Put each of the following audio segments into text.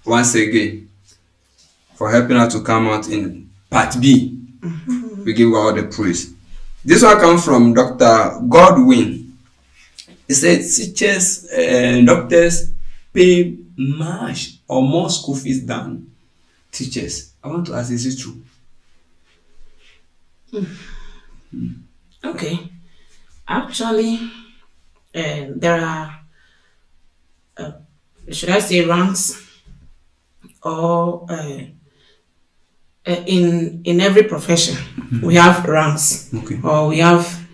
once again for helping us to come out in part B. We give all the praise. This one comes from Dr. Godwin. He said teachers and doctors pay much or more school fees than teachers. I want to ask, is it true? Okay. Actually, there are, should I say, ranks or in every profession we have ranks. Okay. Or we have,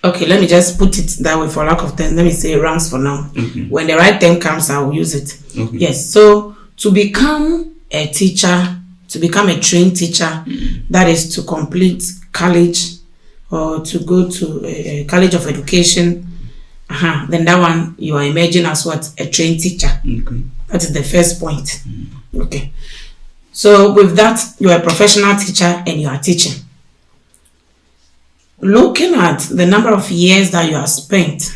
okay, let me just put it that way for lack of term. Let me say ranks for now. When the right time comes, I will use it. Yes. So to become a teacher, to become a trained teacher, that is to complete college or to go to a college of education, then that one you are emerging as what? A trained teacher. That is the first point. Okay. So with that, you are a professional teacher and you are teaching. Looking at the number of years that you have spent,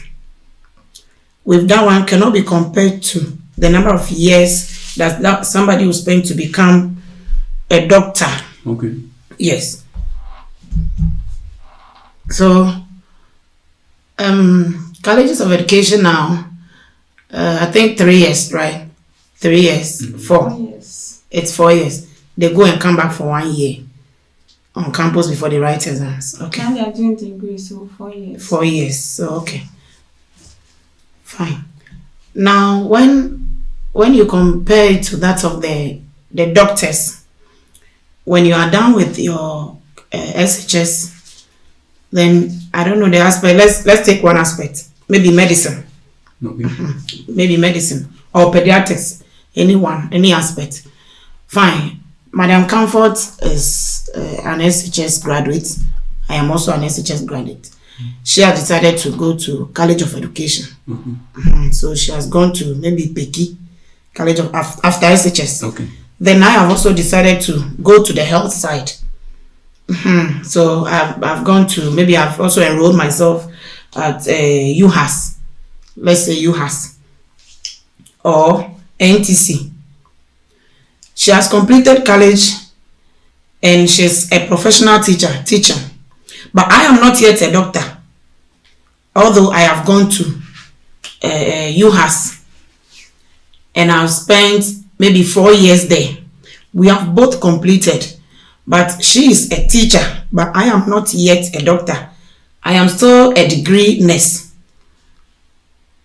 with that one cannot be compared to the number of years that somebody will spend to become a doctor. Okay. Yes. So, colleges of education now, I think 3 years, right? 3 years, 4. 4 years. It's 4 years. They go and come back for 1 year on campus before they write exams. Okay. Now they are doing degree, so 4 years. 4 years. So okay. Fine. Now, when you compare it to that of the doctors, when you are done with your SHS, then I don't know the aspect. Let's take one aspect. Maybe medicine. Okay. Maybe medicine or pediatrics. Any aspect. Fine. Madam Comfort is an SHS graduate. I am also an SHS graduate. She has decided to go to College of Education. So she has gone to maybe Peki, College of after SHS. Okay. Then I have also decided to go to the health side. So I've gone to, maybe I've also enrolled myself at UHAS. Let's say UHAS or NTC. She has completed college and she's a professional teacher. But I am not yet a doctor. Although I have gone to UHAS and I've spent maybe 4 years there. We have both completed. But she is a teacher, but I am not yet a doctor. I am still a degree nurse.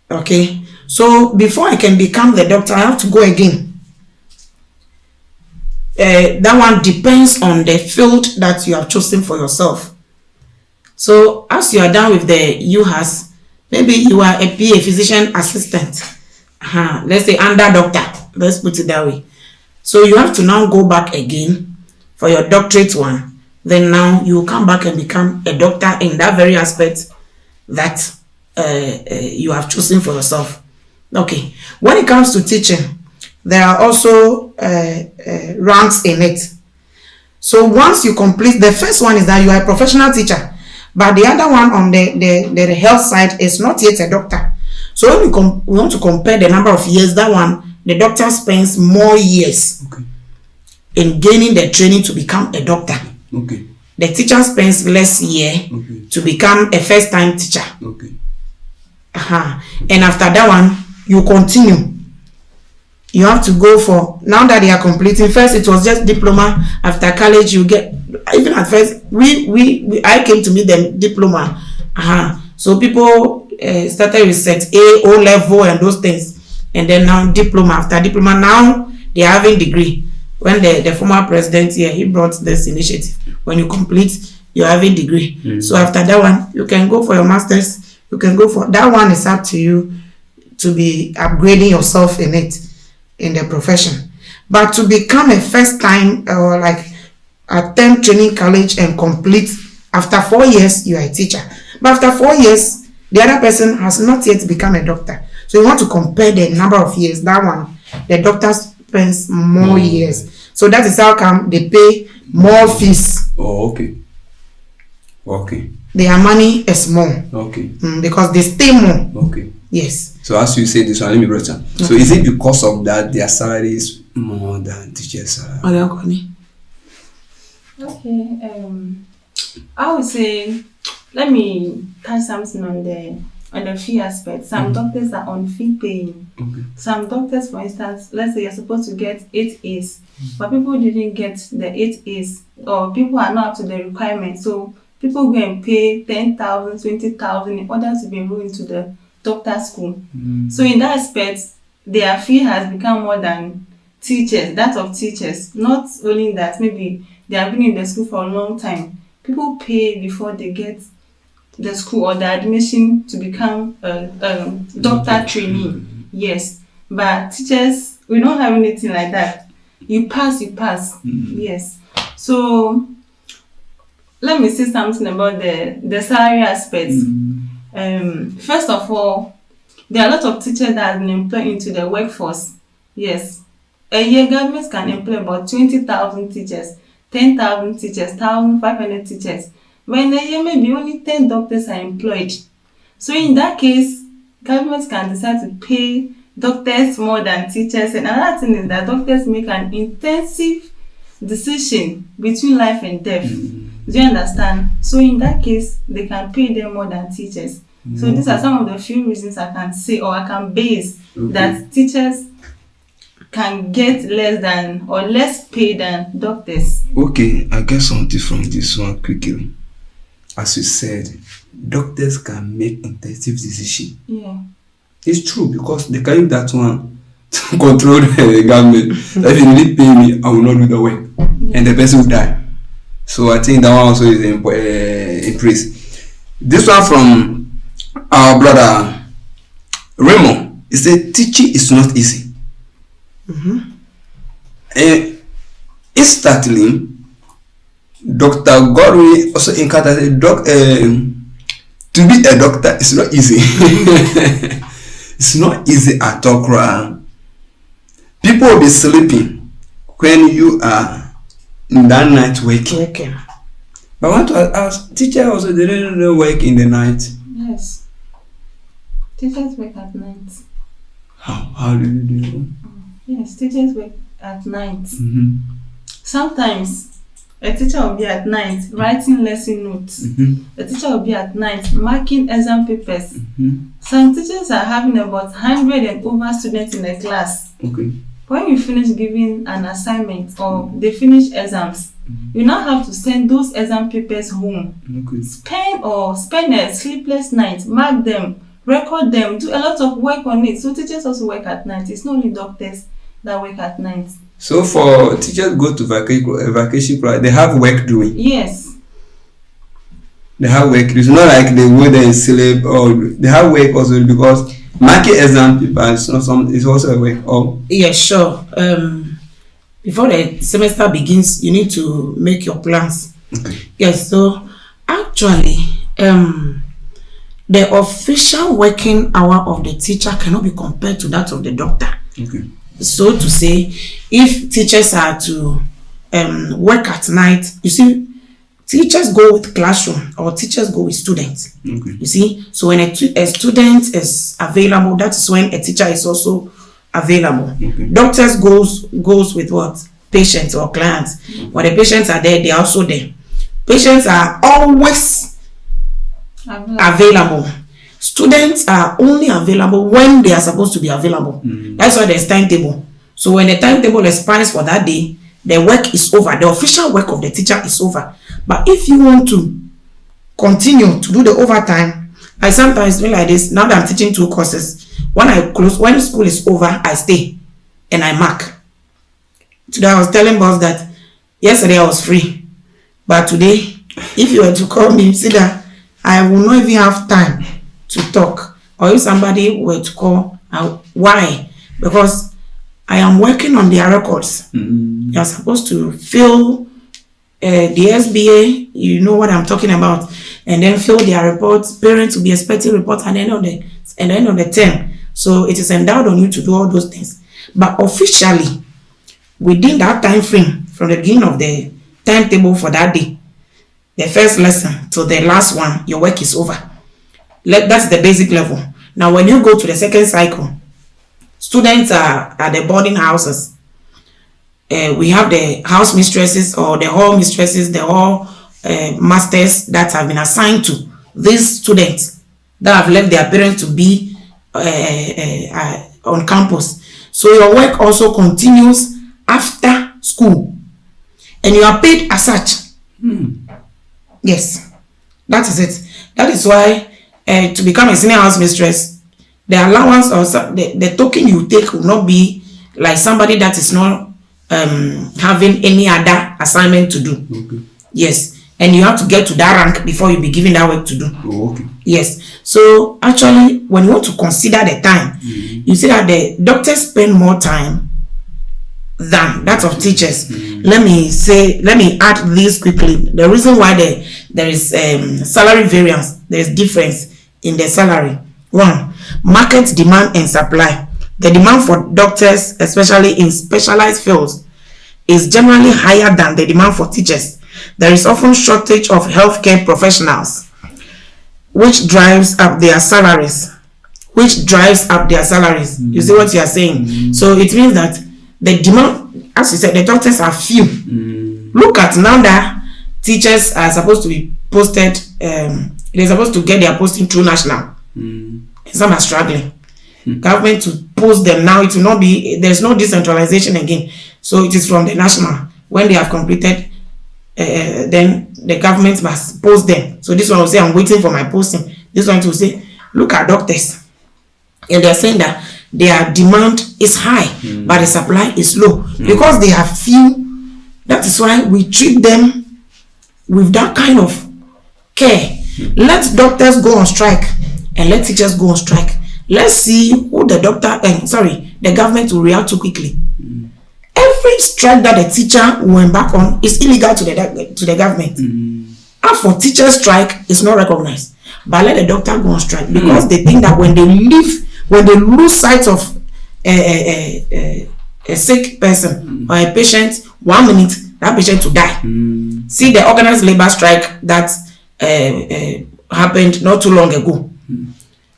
Okay? So before I can become the doctor, I have to go again. That one depends on the field that you have chosen for yourself. So as you are done with the UHAS, maybe you are a PA, physician assistant. Let's say under doctor. Let's put it that way. So you have to now go back again for your doctorate one. Then now you come back and become a doctor in that very aspect that you have chosen for yourself. Okay. When it comes to teaching, there are also ranks in it. So once you complete, the first one is that you are a professional teacher, but the other one on the health side is not yet a doctor. So when we want to compare the number of years, that one, the doctor spends more years in gaining the training to become a doctor. Okay. The teacher spends less year to become a first-time teacher. Okay. And after that one, you continue. You have to go for, now that they are completing, first it was just diploma. After college, you get, even at first, I came to meet them diploma. So people started with set A, O level and those things. And then now diploma. After diploma, now they are having degree. When the former president here, he brought this initiative. When you complete, you're having degree. So after that one, you can go for your master's. You can go for, that one is up to you to be upgrading yourself in it, in the profession. But to become a first time or like attempt training college and complete, after 4 years, you are a teacher. But after 4 years, the other person has not yet become a doctor. So you want to compare the number of years. That one, the doctor spends more years. So that is how come they pay more fees. Oh, okay. Okay. Their money is more. Okay. Because they stay more. Okay. Yes. So as you say this one, let me break down. So is it because of that their salary is more than teachers' salary? Okay. I would say, let me touch something on the fee aspect. Some doctors are on fee paying. Okay. Some doctors, for instance, let's say you're supposed to get 8 A's, but people didn't get the 8 A's, or people are not up to the requirement. So people go and pay 10,000, 20,000 in order to be enrolled into the doctor school. So in that aspect, their fee has become more than teachers, that of teachers. Not only that, maybe they have been in the school for a long time. People pay before they get the school or the admission to become a doctor trainee. Yes. But teachers, we don't have anything like that. You pass. Yes. So let me say something about the salary aspect. First of all, there are a lot of teachers that have been employed into the workforce. Yes. A year, governments can employ about 20,000 teachers, 10,000 teachers, 1,500 teachers. But in a year, maybe only 10 doctors are employed. So in that case, governments can decide to pay doctors more than teachers. And another thing is that doctors make an intensive decision between life and death. Do you understand? So in that case, they can pay them more than teachers. So these are some of the few reasons I can say, or I can base, that teachers can get less than or less pay than doctors. Okay, I get something from this one quickly. As you said, doctors can make intensive decision. Yeah. It's true, because they can use that one to control the government. That if you really pay me, I will not do the work, and the person will die. So I think that one also is in praise. This one from our brother Raymond. He said teaching is not easy. Instantly, Dr. Godwin also encountered to be a doctor is not easy. It's not easy at all. People will be sleeping when you are in that night working. But I want to ask, teachers also, they don't work in the night. Yes. Teachers work at night. How do you do? Yes, teachers work at night. Sometimes a teacher will be at night writing lesson notes. A teacher will be at night marking exam papers. Some teachers are having about 100 and over students in a class. Okay. When you finish giving an assignment or they finish exams, you now have to send those exam papers home. Okay. Spend a sleepless night, mark them, record them, do a lot of work on it. So teachers also work at night. It's not only doctors that work at night. So for teachers go to vacation, they have work doing. Yes. They have work. It's not like they go there and sleep, or they have work also, because marking exam paper is not some. It's also a work. Oh. Yes, sure. Before the semester begins, you need to make your plans. Okay. Yes. So actually, the official working hour of the teacher cannot be compared to that of the doctor. Okay. So to say, if teachers are to work at night, you see, teachers go with classroom or teachers go with students. Okay. You see, so when a student is available, that is when a teacher is also available. Okay. Doctors goes with what? Patients or clients. When the patients are there, they are also there. Patients are always available. Students are only available when they are supposed to be available. That's why there's timetable. So when the timetable expires for that day, the work is over. The official work of the teacher is over. But if you want to continue to do the overtime, I sometimes do like this. Now that I'm teaching 2 courses, when school is over, I stay and I mark. Today I was telling boss that yesterday I was free, but today, if you were to call me, see that I will not even have time to talk. Or if somebody were to call, why? Because I am working on their records. You are supposed to fill the SBA, you know what I'm talking about, and then fill their reports. Parents will be expecting reports at the end of the term. So it is endowed on you to do all those things. But officially, within that time frame, from the beginning of the timetable for that day, the first lesson to the last one, your work is over. That's the basic level. Now, when you go to the second cycle, students are at the boarding houses. We have the house mistresses or the hall mistresses, the hall masters that have been assigned to these students that have left their parents to be on campus. So your work also continues after school, and you are paid as such. Yes, that is it. That is why to become a senior house mistress, the allowance or the token you take will not be like somebody that is not having any other assignment to do. Okay. Yes, and you have to get to that rank before you be given that work to do. Oh, okay. Yes, so actually when you want to consider the time, you see that the doctors spend more time than that of teachers. Let me add this quickly. The reason why there is salary variance, there is difference in the salary. One, market demand and supply. The demand for doctors, especially in specialized fields, is generally higher than the demand for teachers. There is often shortage of healthcare professionals, which drives up their salaries. You see what you are saying? So it means that the demand, as you said, the doctors are few. Look at now that teachers are supposed to be posted, they're supposed to get their posting through national. Some are struggling. Government to post them now, it will not be, there's no decentralization again. So it is from the national. When they have completed, then the government must post them. So this one will say, I'm waiting for my posting. This one will say, look at doctors. And they're saying that their demand is high, but the supply is low. Because they are few, that is why we treat them with that kind of care. Let doctors go on strike and let teachers go on strike. Let's see who the government will react to quickly. Every strike that the teacher will embark on is illegal to the government. And for teacher strike, it's not recognized. But let the doctor go on strike because they think that when they lose sight of a sick person or a patient, 1 minute, that patient will die. See the organized labor strike that happened not too long ago.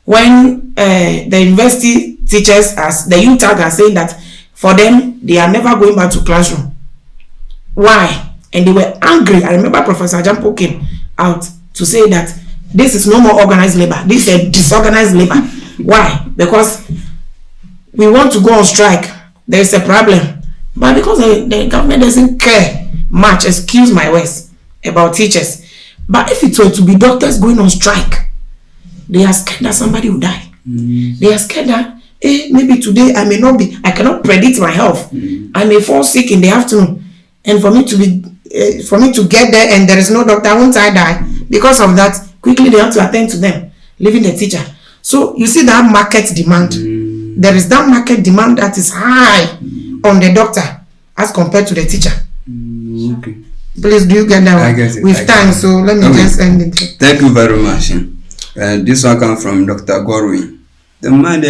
When the university teachers, as the UTAG are saying that for them, they are never going back to classroom. Why? And they were angry. I remember Professor Jampo came out to say that this is no more organized labor. This is a disorganized labor. Why? Because we want to go on strike. There is a problem. But because the government doesn't care much, excuse my words, about teachers. But if it were to be doctors going on strike, they are scared that somebody will die. They are scared that maybe today I cannot predict my health. I may fall sick in the afternoon, and for me to get there and there is no doctor, won't I die? Because of that, quickly they have to attend to them, leaving the teacher. So you see that market demand. There is that market demand that is high on the doctor as compared to the teacher. Okay. Please, do you get that one? I get it. With time, so let me just end it. Thank you very much. This one comes from Dr. Godwin. The man,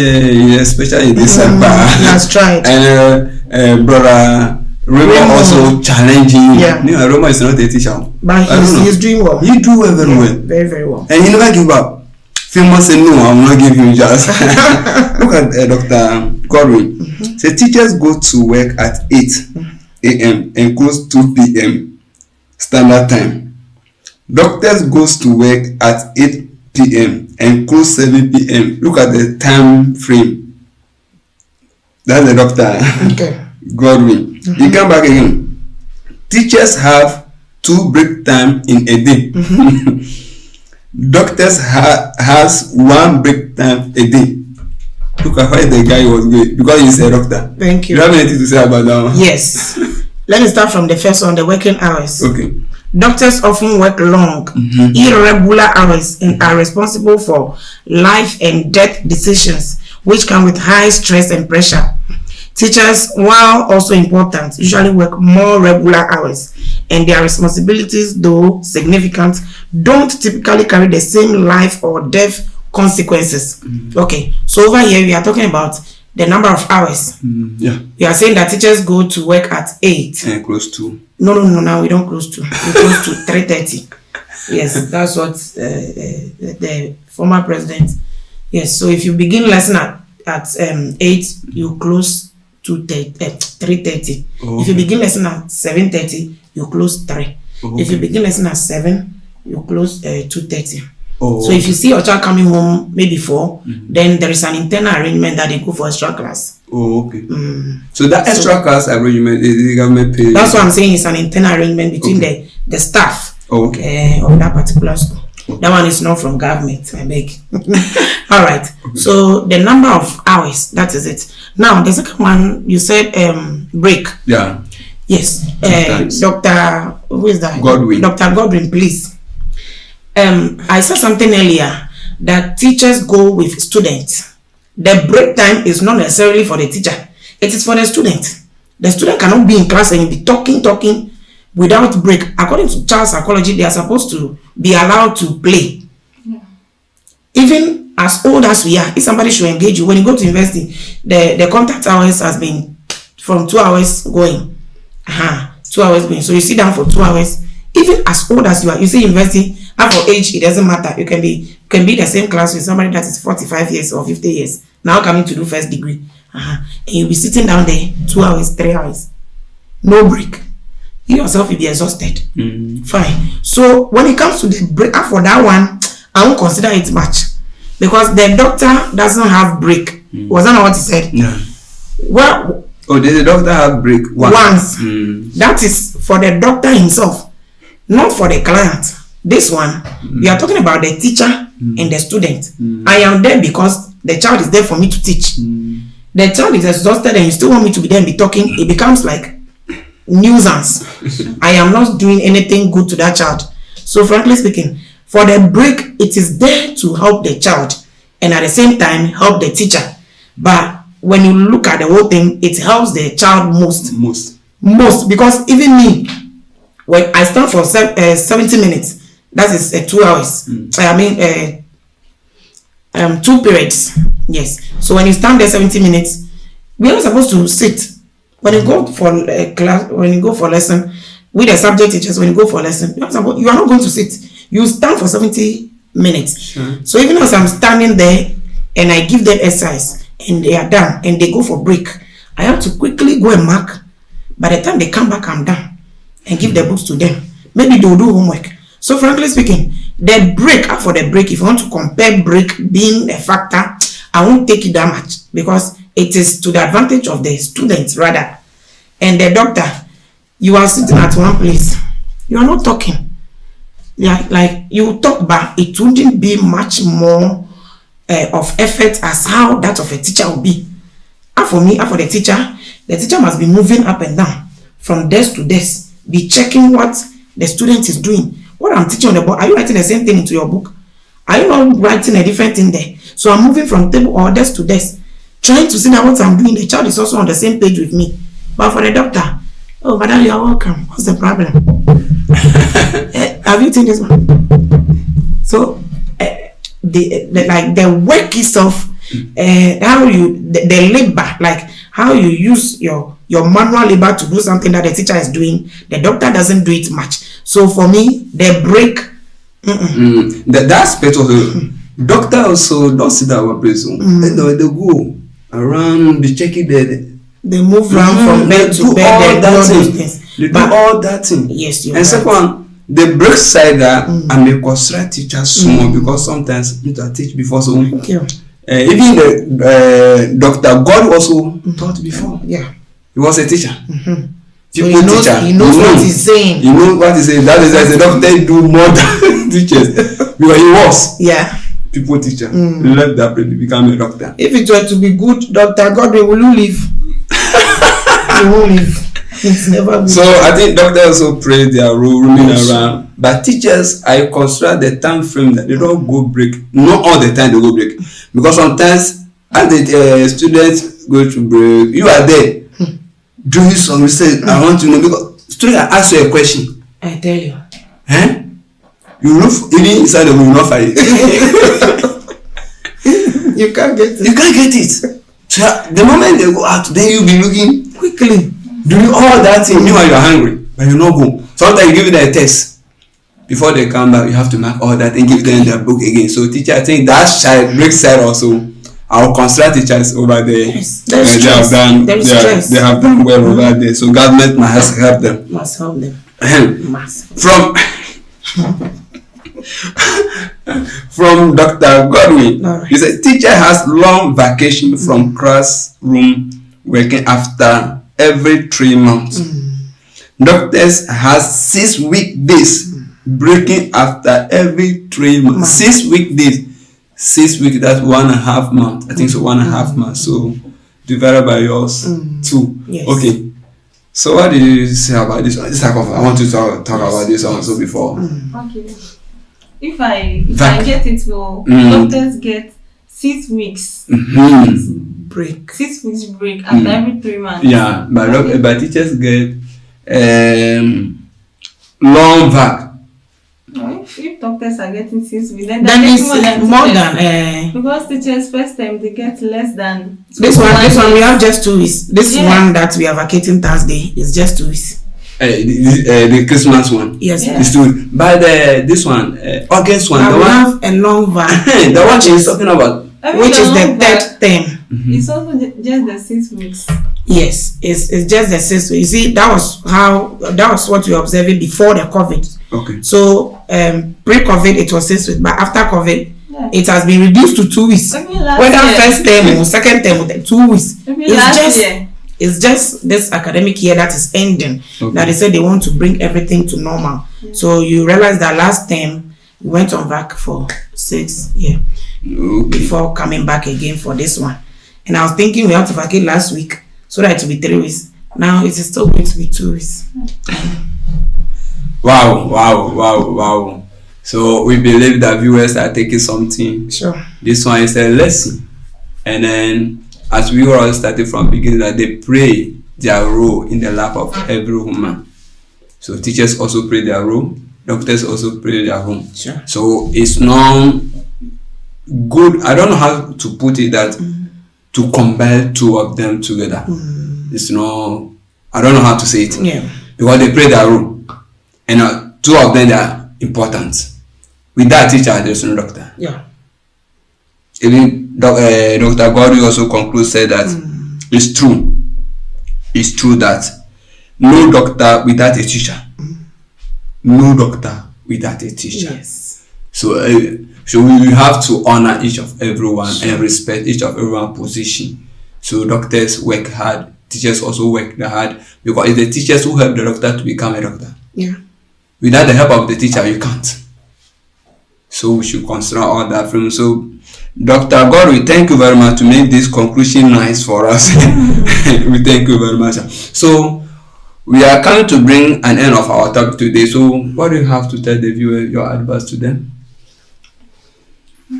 especially in December, has tried. And brother Remo also challenging. Yeah. You know, Remo is not a teacher, but he's doing well. He do well, very well. Very, very well. And he never give up. Famous say no, I'm not giving you just. Look at Dr. Godwin. Say teachers go to work at 8 a.m. and close 2 p.m. standard time. Doctors goes to work at 8 p.m. and close 7 p.m. Look at the time frame. That's the Dr. Okay. Godwin. He come back again. Teachers have 2 break time in a day. Doctors has 1 break time a day. Look at why the guy was good because he's a doctor. Thank you. You have anything to say about that one? Yes. Let me start from the first one, the working hours. Okay. Doctors often work long, irregular hours and are responsible for life and death decisions, which come with high stress and pressure. Teachers, while also important, usually work more regular hours, and their responsibilities, though significant, don't typically carry the same life or death consequences. Okay, so over here we are talking about the number of hours. Yeah. We are saying that teachers go to work at 8. And close to. No, now we don't close to. We close to 3:30. Yes, that's what the former president Yes, so if you begin lesson at 8, you close to 3:30. Oh, If you okay. begin lesson at 7:30, you close 3. Oh, If you okay. begin lesson at 7, you close 2:30. Oh, So if you see your child coming home maybe 4, then there is an internal arrangement that they go for extra class. oh, okay. So that extra class arrangement is the government pay. That's what I'm saying. It's an internal arrangement between the staff Oh, okay. of that particular school. That one is not from government, I beg. All right. So the number of hours, that is it. Now the second one, you said break. Yeah. Yes. Thanks. Dr. Who is that? Godwin. Dr. Godwin, please. I said something earlier that teachers go with students. The break time is not necessarily for the teacher. It is for the student. The student cannot be in class and be talking without break. According to child psychology, they are supposed to be allowed to play. Yeah. Even as old as we are, if somebody should engage you, when you go to university, the contact hours has been from 2 hours going. 2 hours going. So you sit down for 2 hours. Even as old as you are, you see university, and for age, it doesn't matter. You can be the same class with somebody that is 45 years or 50 years. Now coming to do first degree. And you'll be sitting down there 2 hours, 3 hours. No break. You yourself will be exhausted. Fine. So when it comes to the break, for that one, I won't consider it much. Because the doctor doesn't have break. Was that not what he said? Yeah. Well, Oh, did the doctor have break once. That is for the doctor himself, not for the client. This one, we are talking about the teacher and the student. I am there because the child is there for me to teach. The child is exhausted and you still want me to be there and be talking. It becomes like nuisance. I am not doing anything good to that child. So frankly speaking, for the break, it is there to help the child and at the same time help the teacher. But when you look at the whole thing, it helps the child most because even me, when I stand for 70 minutes, that is 2 hours. I mean 2 periods. Yes. So when you stand there 70 minutes, we are supposed to sit. When you go for class, when you go for lesson with the subject teachers, when you go for lesson, you are not going to sit. You stand for 70 minutes. Sure. So even as I'm standing there and I give them exercise and they are done and they go for break, I have to quickly go and mark. By the time they come back, I'm done and give the books to them. Maybe they'll do homework. So frankly speaking, the break, for the break, if you want to compare break being a factor, I won't take it that much because it is to the advantage of the students rather. And the doctor, you are sitting at one place. You are not talking. Yeah, like you talk, but it wouldn't be much more of effort as how that of a teacher will be. And for me, and for the teacher must be moving up and down from desk to desk, be checking what the student is doing. What I'm teaching on the board, are you writing the same thing into your book? Are you not writing a different thing there? So I'm moving from table or desk to desk, trying to see that what I'm doing, the child is also on the same page with me. But for the doctor, oh, madam, you are welcome. What's the problem? Have you seen this one? So, the work itself, how you the labor, like how you use your manual labor to do something that the teacher is doing, the doctor doesn't do it much. So for me, the break. That aspect of the doctor also don't sit down one place. They go around, be checking they move around from bed to bed. They do all those things. They do all that thing. Yes, you're and right. second one, the break side that I may consider teachers small because sometimes you need to teach before so. Thank you. Even the Dr. God also taught before. Yeah. He was a teacher. So he knows what he's saying. He knows what he's saying. That is why the doctor do more than teachers. Because he was. Yeah. People teacher. He left that place to become a doctor. If it were to be good, Dr. Godwin, will you leave? He won't leave. It's never good. So I think doctors also play their role roaming around. But teachers, I consider the time frame that they don't go break. Not all the time they go break. Because sometimes as the students go to break, you are there doing some research. I want to know because student ask you a question. I tell you. You look even inside the room, you not find it. You can't get it. You can't get it. So the moment they go out, then you be looking Quickly. doing all that thing. Meanwhile you are hungry, but you not go. Sometimes you give it a test. before they come back, you have to mark all that and give them the book again. So teacher, I think that break side also. Our consular teachers over there, Yes, they have done well over there. So government must help them. Must help them. From Dr. Godwin, All right. he said teacher has long vacation from classroom working after every 3 months. Doctors has 6 weekdays breaking after every 3 months. 6 weekdays. 6 weeks, that's 1.5 months. I think so, 1.5 months. So divided by yours, 2. Yes. Okay. So what do you say about this one? I want to talk about this one also before. Okay. If I get it well, doctors get 6 weeks Break. 6 weeks break after every 3 months. Yeah, but teachers get long vac. No, if doctors are getting 6 weeks, then That they're is getting more teachers. than Because teachers first time they get less than this one. We have just 2 weeks. This Yeah. one that we are vacating Thursday is just 2 weeks. The Christmas one. Yes. Yeah. It's 2. But this one, August one, Now the we one, have a long van, the one she's talking about. which is the third term. It's also just the 6 weeks. Yes, it's just the 6 weeks. You see, that was what we were observing before the COVID. Okay. So pre-COVID it was 6 weeks, but after COVID Yeah. it has been reduced to 2 weeks. Maybe last Whether year. first term or second term, 2 weeks. Maybe It's last just year. it's just this academic year that is ending that they said they want to bring everything to normal. So you realize that last term we went on back for 6 Okay. before coming back again for this one. And I was thinking we have to vacate last week so that it will be 3 weeks. Now it is still going to be 2 weeks. Wow. So we believe that viewers are taking something. Sure. This one is a lesson. And then as we all started from beginning, that they play their role in the life of every woman. So teachers also play their role, doctors also play their role. Sure. So it's not good. I don't know how to put it that to combine 2 of them together. It's not. I don't know how to say it. Yeah. Because they play their role, and 2 of them they are important. Without teacher, there's no doctor. Yeah. Even Dr. Godwin also concludes said that it's true. It's true that no doctor without a teacher. No doctor without a teacher. Yes. So we have to honor each of everyone and respect each of everyone's position. So doctors work hard, teachers also work hard, because it's the teachers who help the doctor to become a doctor. Yeah. Without the help of the teacher, you can't. So we should consider all that from. So Dr. Godwin, thank you very much to make this conclusion nice for us. We thank you very much. So we are coming to bring an end of our topic today. So what do you have to tell the viewer, your advice to them?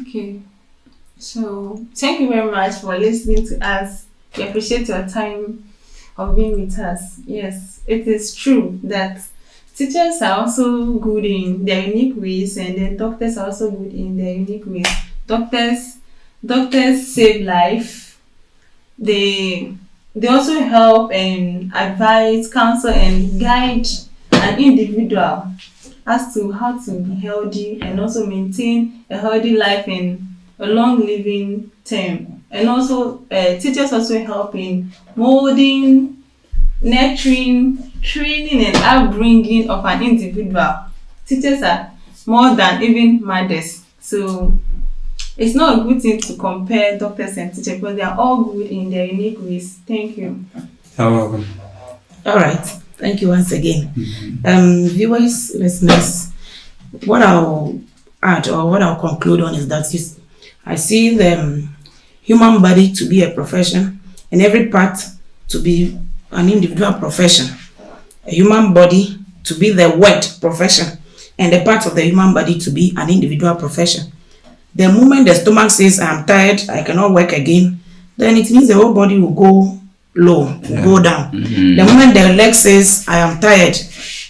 Okay. So thank you very much for listening to us. We appreciate your time of being with us. Yes, it is true that teachers are also good in their unique ways, and then doctors are also good in their unique ways. Doctors save life. They also help and advise, counsel, and guide an individual as to how to be healthy and also maintain a healthy life and a long living term. And also teachers also help in molding, nurturing, training, and upbringing of an individual. Teachers are more than even mothers. So it's not a good thing to compare doctors and teachers, because they are all good in their unique ways. Thank you. You're welcome. All right. Thank you once again. Viewers, listeners, what I'll add or what I'll conclude on is that I see the human body to be a profession and every part to be an individual profession. A human body to be the word profession and a part of the human body to be an individual profession. The moment the stomach says, I'm tired, I cannot work again, then it means the whole body will go low, will go down. The moment the leg says, I am tired,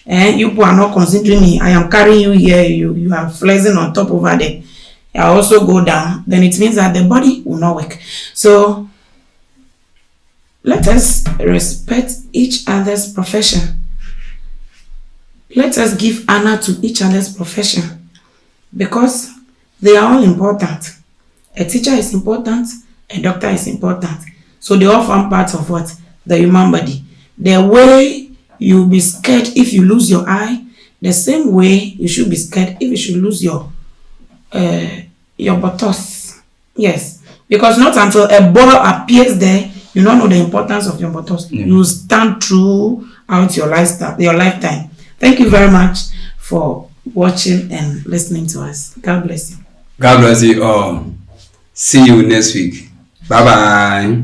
and you people are not considering me, I am carrying you here, you are flexing on top over there, I also go down, then it means that the body will not work. So let us respect each other's profession. let us give honor to each other's profession because they are all important. A teacher is important, a doctor is important. So they all form part of what? The human body. The way you'll be scared if you lose your eye, the same way you should be scared if you should lose your buttocks. Yes. Because not until a ball appears there, you don't know the importance of your buttocks. Yeah. You stand throughout your lifetime. Thank you very much for watching and listening to us. God bless you. God bless you all. See you next week. Bye bye.